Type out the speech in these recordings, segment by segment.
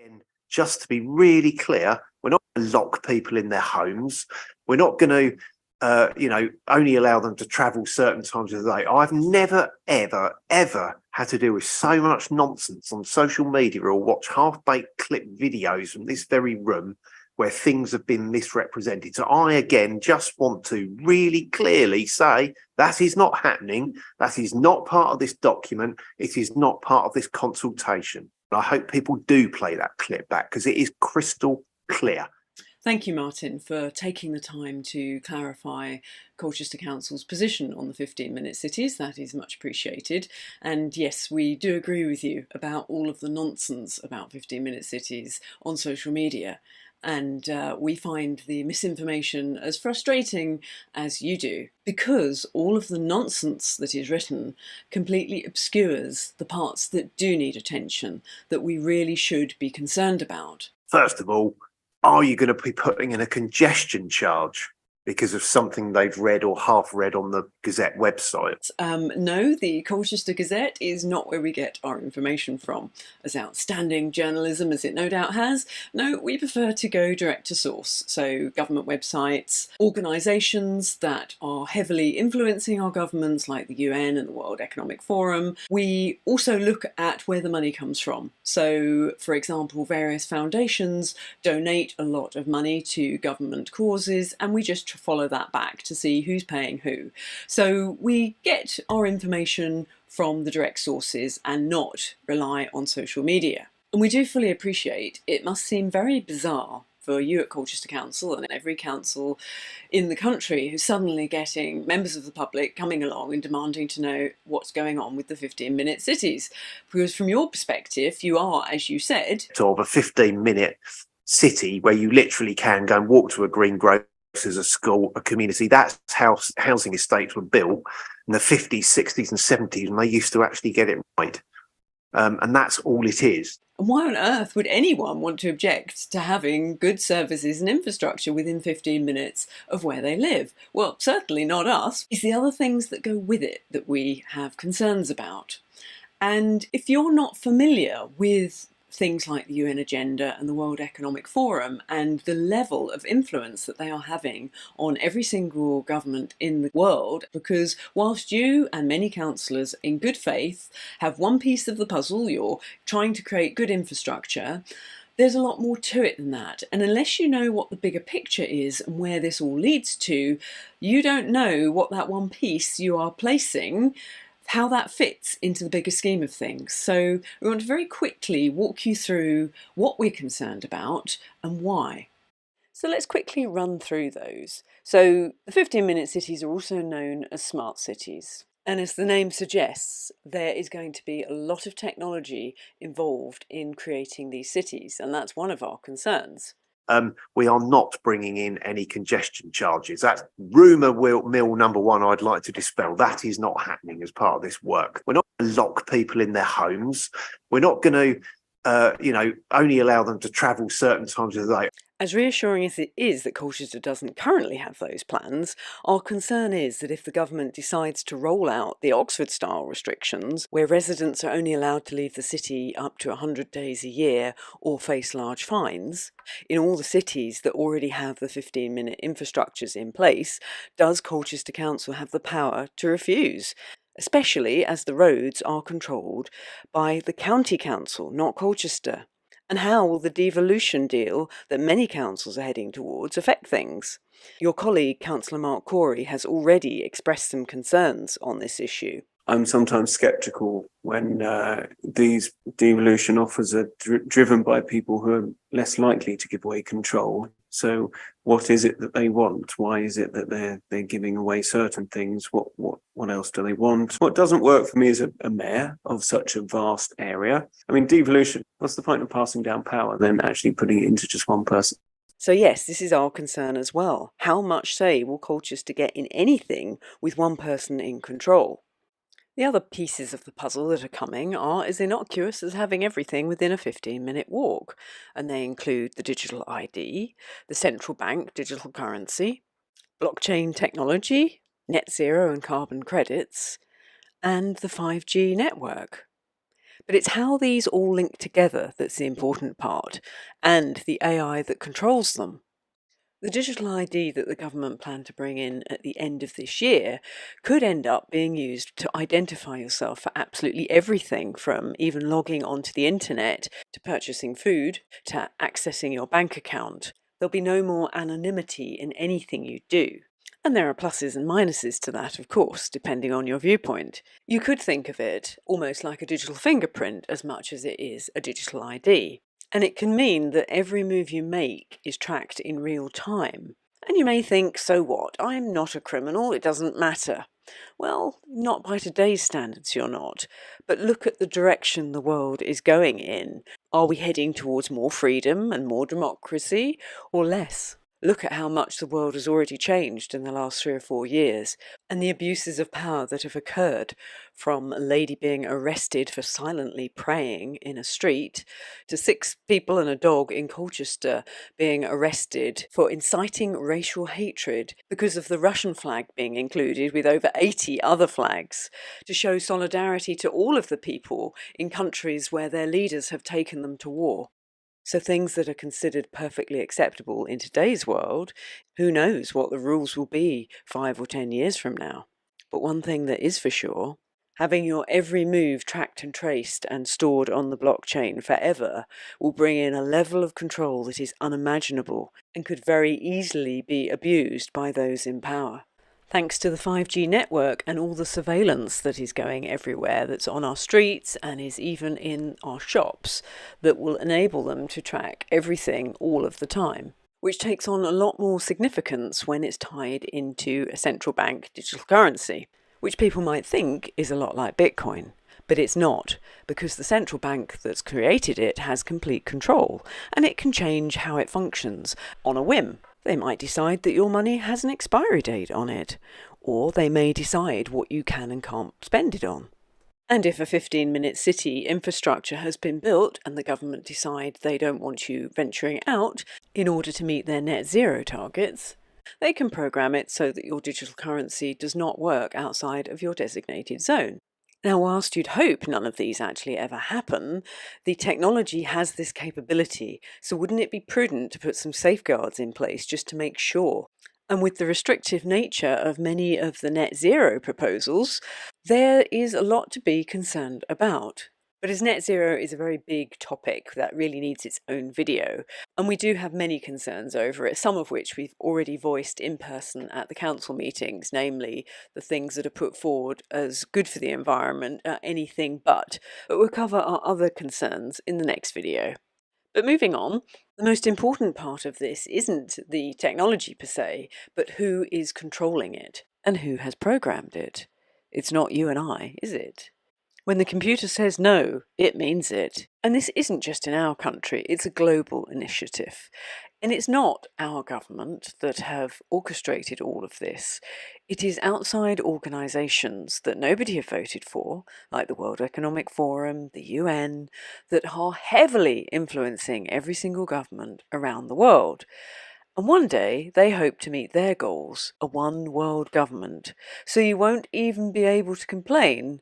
Again, just to be really clear, we're not going to lock people in their homes. We're not going to, only allow them to travel certain times of the day. I've never, ever, ever had to deal with so much nonsense on social media or watch half-baked clip videos from this very room where things have been misrepresented. So I, again, just want to really clearly say that is not happening. That is not part of this document. It is not part of this consultation. I hope people do play that clip back because it is crystal clear. Thank you, Martin, for taking the time to clarify Colchester Council's position on the 15-minute cities. That is much appreciated. And yes, we do agree with you about all of the nonsense about 15-minute cities on social media. And we find the misinformation as frustrating as you do, because all of the nonsense that is written completely obscures the parts that do need attention, that we really should be concerned about. First of all, are you going to be putting in a congestion charge because of something they've read or half read on the Gazette website? No, the Colchester Gazette is not where we get our information from. As outstanding journalism as it no doubt has, no, we prefer to go direct to source. So government websites, organisations that are heavily influencing our governments like the UN and the World Economic Forum. We also look at where the money comes from. So, for example, various foundations donate a lot of money to government causes, and we just follow that back to see who's paying who. So we get our information from the direct sources and not rely on social media. And we do fully appreciate it must seem very bizarre for you at Colchester Council and every council in the country who's suddenly getting members of the public coming along and demanding to know what's going on with the 15-minute cities. Because from your perspective, you are, as you said, of a 15-minute city where you literally can go and walk to a green grove as a school, a community. That's how housing estates were built in the 50s, 60s and 70s, and they used to actually get it right. And that's all it is. And why on earth would anyone want to object to having good services and infrastructure within 15 minutes of where they live? Well, certainly not us. It's the other things that go with it that we have concerns about. And if you're not familiar with things like the UN agenda and the World Economic Forum and the level of influence that they are having on every single government in the world, because whilst you and many councillors in good faith have one piece of the puzzle, you're trying to create good infrastructure, there's a lot more to it than that. And unless you know what the bigger picture is and where this all leads to, you don't know what that one piece you are placing, how that fits into the bigger scheme of things. So we want to very quickly walk you through what we're concerned about and why. So let's quickly run through those. So the 15-minute cities are also known as smart cities. And as the name suggests, there is going to be a lot of technology involved in creating these cities, and that's one of our concerns. We are not bringing in any congestion charges. That's rumour mill number one I'd like to dispel. That is not happening as part of this work. We're not going to lock people in their homes. We're not going to, only allow them to travel certain times of the day. As reassuring as it is that Colchester doesn't currently have those plans, our concern is that if the government decides to roll out the Oxford-style restrictions, where residents are only allowed to leave the city up to 100 days a year or face large fines, in all the cities that already have the 15-minute infrastructures in place, does Colchester Council have the power to refuse? Especially as the roads are controlled by the county council, not Colchester. And how will the devolution deal that many councils are heading towards affect things? Your colleague, Councillor Mark Corey, has already expressed some concerns on this issue. I'm sometimes sceptical when these devolution offers are driven by people who are less likely to give away control. So what is it that they want? Why is it that they're giving away certain things? What else do they want? What doesn't work for me as a mayor of such a vast area? I mean, devolution, what's the point of passing down power than actually putting it into just one person? So yes, this is our concern as well. How much say will Colchester get in anything with one person in control? The other pieces of the puzzle that are coming are as innocuous as having everything within a 15-minute walk, and they include the digital ID, the central bank digital currency, blockchain technology, net zero and carbon credits, and the 5G network. But it's how these all link together that's the important part, and the AI that controls them. The digital ID that the government planned to bring in at the end of this year could end up being used to identify yourself for absolutely everything, from even logging onto the internet to purchasing food to accessing your bank account. There'll be no more anonymity in anything you do. And there are pluses and minuses to that, of course, depending on your viewpoint. You could think of it almost like a digital fingerprint as much as it is a digital ID. And it can mean that every move you make is tracked in real time. And you may think, so what? I'm not a criminal, it doesn't matter. Well, not by today's standards, you're not. But look at the direction the world is going in. Are we heading towards more freedom and more democracy, or less? Look at how much the world has already changed in the last 3 or 4 years, and the abuses of power that have occurred, from a lady being arrested for silently praying in a street, to 6 people and a dog in Colchester being arrested for inciting racial hatred because of the Russian flag being included with over 80 other flags, to show solidarity to all of the people in countries where their leaders have taken them to war. So things that are considered perfectly acceptable in today's world, who knows what the rules will be 5 or 10 years from now. But one thing that is for sure, having your every move tracked and traced and stored on the blockchain forever will bring in a level of control that is unimaginable and could very easily be abused by those in power. Thanks to the 5G network and all the surveillance that is going everywhere, that's on our streets and is even in our shops, that will enable them to track everything all of the time, which takes on a lot more significance when it's tied into a central bank digital currency, which people might think is a lot like Bitcoin. But it's not, because the central bank that's created it has complete control, and it can change how it functions on a whim. They might decide that your money has an expiry date on it, or they may decide what you can and can't spend it on. And if a 15-minute city infrastructure has been built and the government decide they don't want you venturing out in order to meet their net zero targets, they can program it so that your digital currency does not work outside of your designated zone. Now, whilst you'd hope none of these actually ever happen, the technology has this capability, so wouldn't it be prudent to put some safeguards in place just to make sure? And with the restrictive nature of many of the net zero proposals, there is a lot to be concerned about. But as net zero is a very big topic that really needs its own video, and we do have many concerns over it, some of which we've already voiced in person at the council meetings, namely the things that are put forward as good for the environment are anything but we'll cover our other concerns in the next video. But moving on, the most important part of this isn't the technology per se, but who is controlling it and who has programmed it. It's not you and I, is it? When the computer says no, it means it. And this isn't just in our country, it's a global initiative. And it's not our government that have orchestrated all of this. It is outside organisations that nobody have voted for, like the World Economic Forum, the UN, that are heavily influencing every single government around the world. And one day they hope to meet their goals, a one world government. So you won't even be able to complain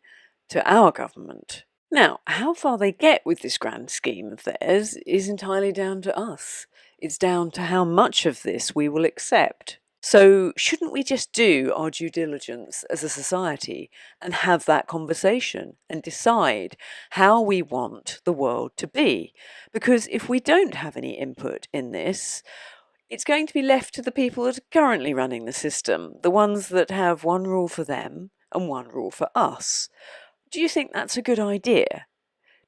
to our government. Now, how far they get with this grand scheme of theirs is entirely down to us. It's down to how much of this we will accept. So shouldn't we just do our due diligence as a society and have that conversation and decide how we want the world to be? Because if we don't have any input in this, it's going to be left to the people that are currently running the system, the ones that have one rule for them and one rule for us. Do you think that's a good idea?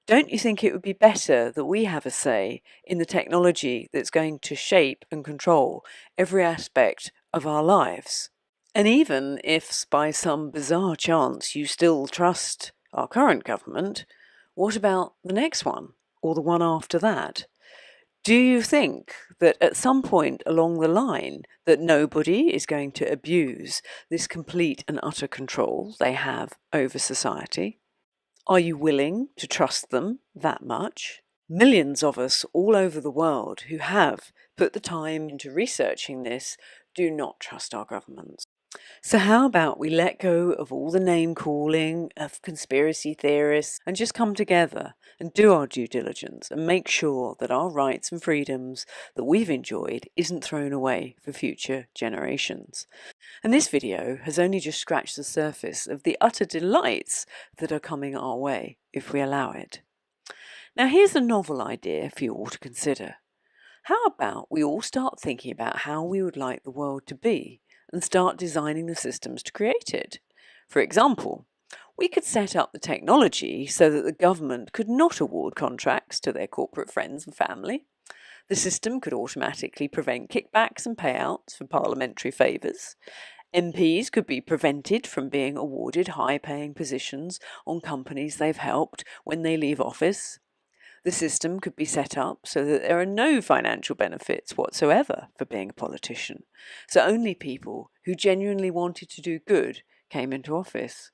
Don't you think it would be better that we have a say in the technology that's going to shape and control every aspect of our lives? And even if by some bizarre chance you still trust our current government, what about the next one or the one after that? Do you think that at some point along the line that nobody is going to abuse this complete and utter control they have over society? Are you willing to trust them that much? Millions of us all over the world who have put the time into researching this do not trust our governments. So how about we let go of all the name calling of conspiracy theorists and just come together and do our due diligence and make sure that our rights and freedoms that we've enjoyed isn't thrown away for future generations. And this video has only just scratched the surface of the utter delights that are coming our way if we allow it. Now here's a novel idea for you all to consider. How about we all start thinking about how we would like the world to be and start designing the systems to create it? For example, we could set up the technology so that the government could not award contracts to their corporate friends and family. The system could automatically prevent kickbacks and payouts for parliamentary favours. MPs could be prevented from being awarded high-paying positions on companies they've helped when they leave office. The system could be set up so that there are no financial benefits whatsoever for being a politician, so only people who genuinely wanted to do good came into office.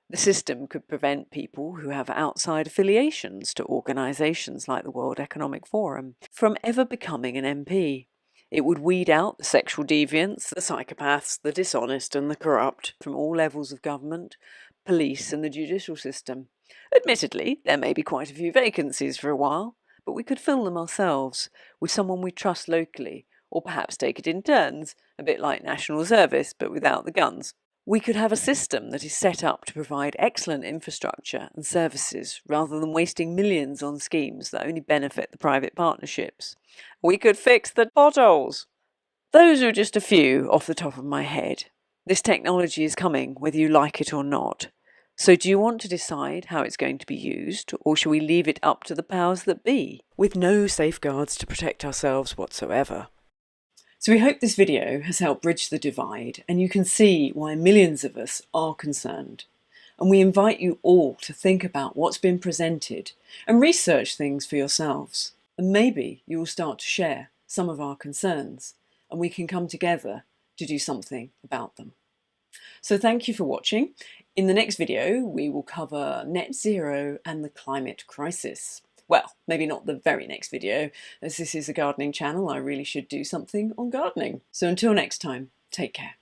The system could prevent people who have outside affiliations to organisations like the World Economic Forum from ever becoming an MP. It would weed out the sexual deviants, the psychopaths, the dishonest and the corrupt from all levels of government, police and the judicial system. Admittedly, there may be quite a few vacancies for a while, but we could fill them ourselves with someone we trust locally, or perhaps take it in turns, a bit like national service but without the guns. We could have a system that is set up to provide excellent infrastructure and services rather than wasting millions on schemes that only benefit the private partnerships. We could fix the potholes. Those are just a few off the top of my head. This technology is coming whether you like it or not. So do you want to decide how it's going to be used, or shall we leave it up to the powers that be, with no safeguards to protect ourselves whatsoever? So we hope this video has helped bridge the divide and you can see why millions of us are concerned. And we invite you all to think about what's been presented and research things for yourselves. And maybe you will start to share some of our concerns and we can come together to do something about them. So thank you for watching. In the next video, we will cover net zero and the climate crisis. Well, maybe not the very next video, as this is a gardening channel, I really should do something on gardening. So until next time, take care.